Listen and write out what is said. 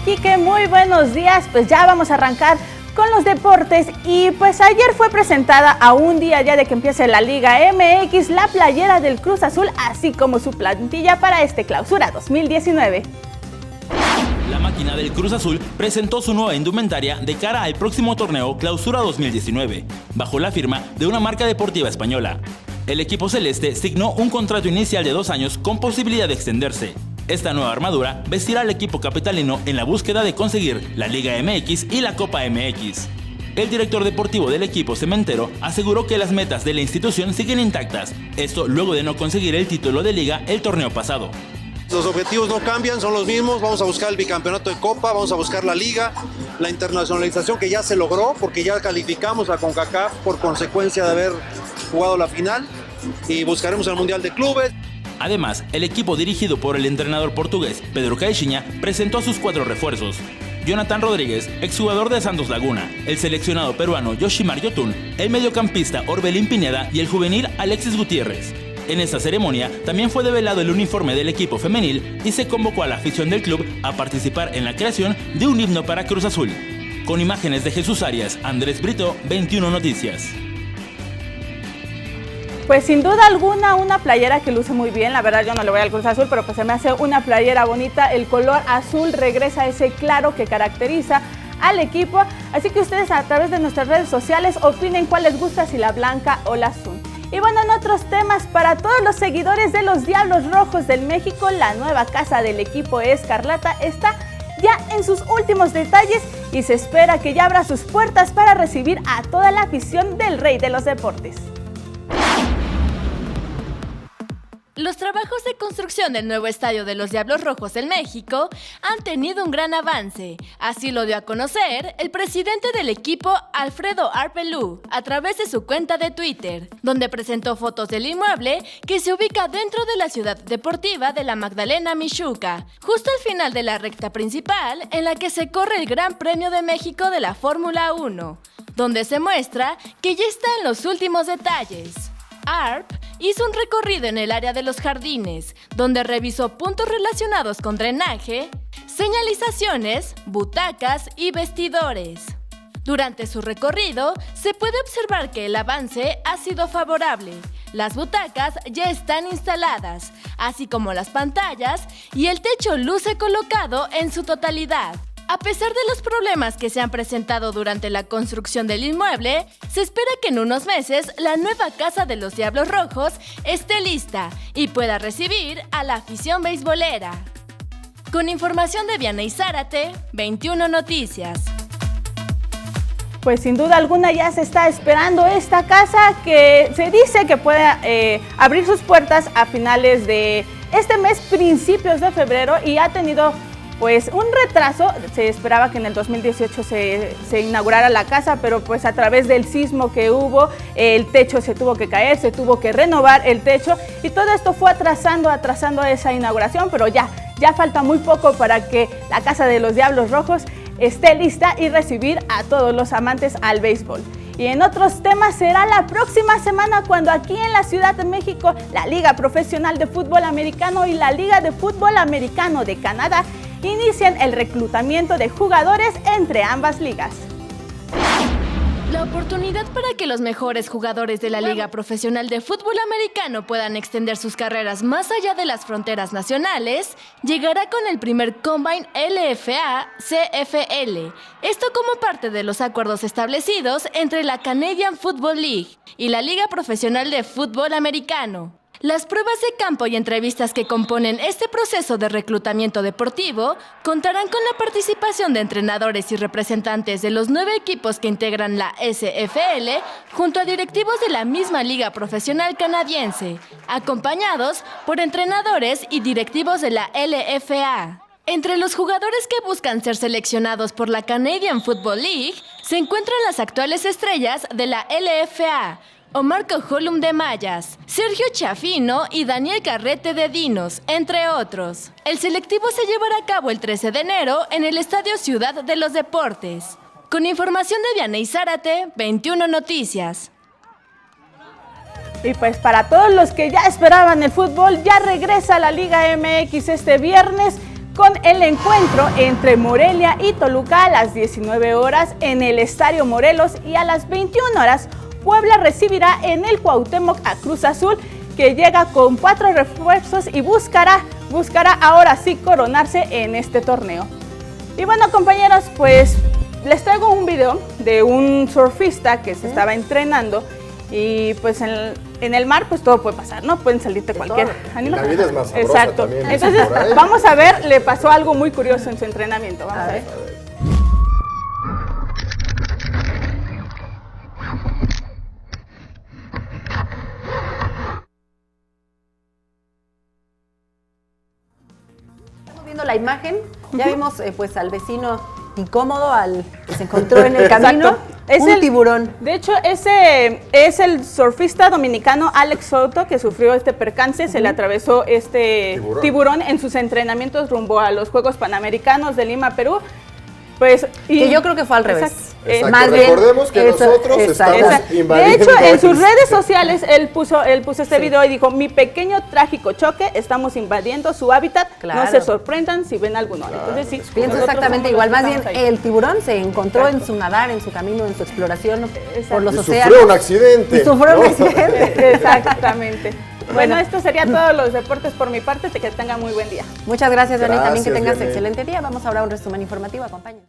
Quique, muy buenos días. Pues ya vamos a arrancar con los deportes y pues ayer fue presentada a un día ya de que empiece la Liga MX la playera del Cruz Azul, así como su plantilla para este clausura 2019. La máquina del Cruz Azul presentó su nueva indumentaria de cara al próximo torneo Clausura 2019, bajo la firma de una marca deportiva española. El equipo celeste signó un contrato inicial de 2 años con posibilidad de extenderse. Esta nueva armadura vestirá al equipo capitalino en la búsqueda de conseguir la Liga MX y la Copa MX. El director deportivo del equipo cementero aseguró que las metas de la institución siguen intactas, esto luego de no conseguir el título de liga el torneo pasado. Los objetivos no cambian, son los mismos, vamos a buscar el bicampeonato de Copa, vamos a buscar la Liga, la internacionalización que ya se logró porque ya calificamos a CONCACAF por consecuencia de haber jugado la final y buscaremos el Mundial de Clubes. Además, el equipo dirigido por el entrenador portugués Pedro Caixinha presentó a sus 4 refuerzos. Jonathan Rodríguez, exjugador de Santos Laguna, el seleccionado peruano Yoshimar Yotun, el mediocampista Orbelín Pineda y el juvenil Alexis Gutiérrez. En esta ceremonia también fue develado el uniforme del equipo femenil y se convocó a la afición del club a participar en la creación de un himno para Cruz Azul. Con imágenes de Jesús Arias, Andrés Brito, 21 Noticias. Pues sin duda alguna una playera que luce muy bien, la verdad yo no le voy al Cruz Azul, pero pues se me hace una playera bonita, el color azul regresa a ese claro que caracteriza al equipo, así que ustedes a través de nuestras redes sociales opinen cuál les gusta, si la blanca o la azul. Y bueno, en otros temas, para todos los seguidores de los Diablos Rojos del México, la nueva casa del equipo Escarlata está ya en sus últimos detalles y se espera que ya abra sus puertas para recibir a toda la afición del Rey de los Deportes. Los trabajos de construcción del nuevo estadio de los Diablos Rojos del México han tenido un gran avance. Así lo dio a conocer el presidente del equipo, Alfredo Arpelú, a través de su cuenta de Twitter, donde presentó fotos del inmueble que se ubica dentro de la ciudad deportiva de la Magdalena Mixhuca, justo al final de la recta principal en la que se corre el Gran Premio de México de la Fórmula 1, donde se muestra que ya está en los últimos detalles. Arp hizo un recorrido en el área de los jardines, donde revisó puntos relacionados con drenaje, señalizaciones, butacas y vestidores. Durante su recorrido, se puede observar que el avance ha sido favorable. Las butacas ya están instaladas, así como las pantallas, y el techo luce colocado en su totalidad. A pesar de los problemas que se han presentado durante la construcción del inmueble, se espera que en unos meses la nueva casa de los Diablos Rojos esté lista y pueda recibir a la afición beisbolera. Con información de Vianey Zárate, 21 Noticias. Pues sin duda alguna ya se está esperando esta casa que se dice que puede abrir sus puertas a finales de este mes, principios de febrero, y ha tenido pues un retraso. Se esperaba que en el 2018 se inaugurara la casa, pero pues a través del sismo que hubo, el techo se tuvo que caer, se tuvo que renovar el techo y todo esto fue atrasando esa inauguración, pero ya falta muy poco para que la casa de los Diablos Rojos esté lista y recibir a todos los amantes al béisbol. Y en otros temas será la próxima semana cuando aquí en la Ciudad de México la Liga Profesional de Fútbol Americano y la Liga de Fútbol Americano de Canadá inician el reclutamiento de jugadores entre ambas ligas. La oportunidad para que los mejores jugadores de la Liga Profesional de Fútbol Americano puedan extender sus carreras más allá de las fronteras nacionales llegará con el primer Combine LFA-CFL. Esto como parte de los acuerdos establecidos entre la Canadian Football League y la Liga Profesional de Fútbol Americano. Las pruebas de campo y entrevistas que componen este proceso de reclutamiento deportivo contarán con la participación de entrenadores y representantes de los 9 equipos que integran la SFL, junto a directivos de la misma Liga Profesional Canadiense, acompañados por entrenadores y directivos de la LFA. Entre los jugadores que buscan ser seleccionados por la Canadian Football League se encuentran las actuales estrellas de la LFA, Omar Cojolum de Mayas, Sergio Chafino y Daniel Carrete de Dinos, entre otros. El selectivo se llevará a cabo el 13 de enero en el Estadio Ciudad de los Deportes. Con información de Vianey Zárate, 21 Noticias. Y pues para todos los que ya esperaban el fútbol, ya regresa a la Liga MX este viernes con el encuentro entre Morelia y Toluca a las 19 horas en el Estadio Morelos y a las 21 horas Puebla recibirá en el Cuauhtémoc a Cruz Azul, que llega con 4 refuerzos y buscará ahora sí coronarse en este torneo. Y bueno, compañeros, pues les traigo un video de un surfista que se estaba entrenando y pues en el mar pues todo puede pasar, ¿no? Pueden salirte cualquier animal. La vida es más sabrosa. Exacto. También, Entonces, vamos a ver, le pasó algo muy curioso en su entrenamiento. Vamos a ver. Estamos viendo la imagen, ya vimos pues al vecino incómodo, que se encontró en el camino. Es un tiburón. De hecho, ese es el surfista dominicano Alex Soto, que sufrió este percance. Se le atravesó este tiburón en sus entrenamientos rumbo a los Juegos Panamericanos de Lima, Perú. Pues, que yo creo que fue al revés. Exacto. Más bien, recordemos que nosotros estamos invadiendo. De hecho, en sus redes sociales él puso este video y dijo: mi pequeño trágico choque, estamos invadiendo su hábitat, no se sorprendan si ven alguno. Entonces sí, pienso exactamente igual, más bien el tiburón se encontró en su nadar, en su camino, en su exploración por los océanos. Sufrió un accidente. Y sufrió un accidente. Exactamente. Bueno, esto sería todos los deportes por mi parte, que tengan muy buen día. Muchas gracias, Dani, también que tengas excelente día. Vamos ahora a un resumen informativo, acompáñanos.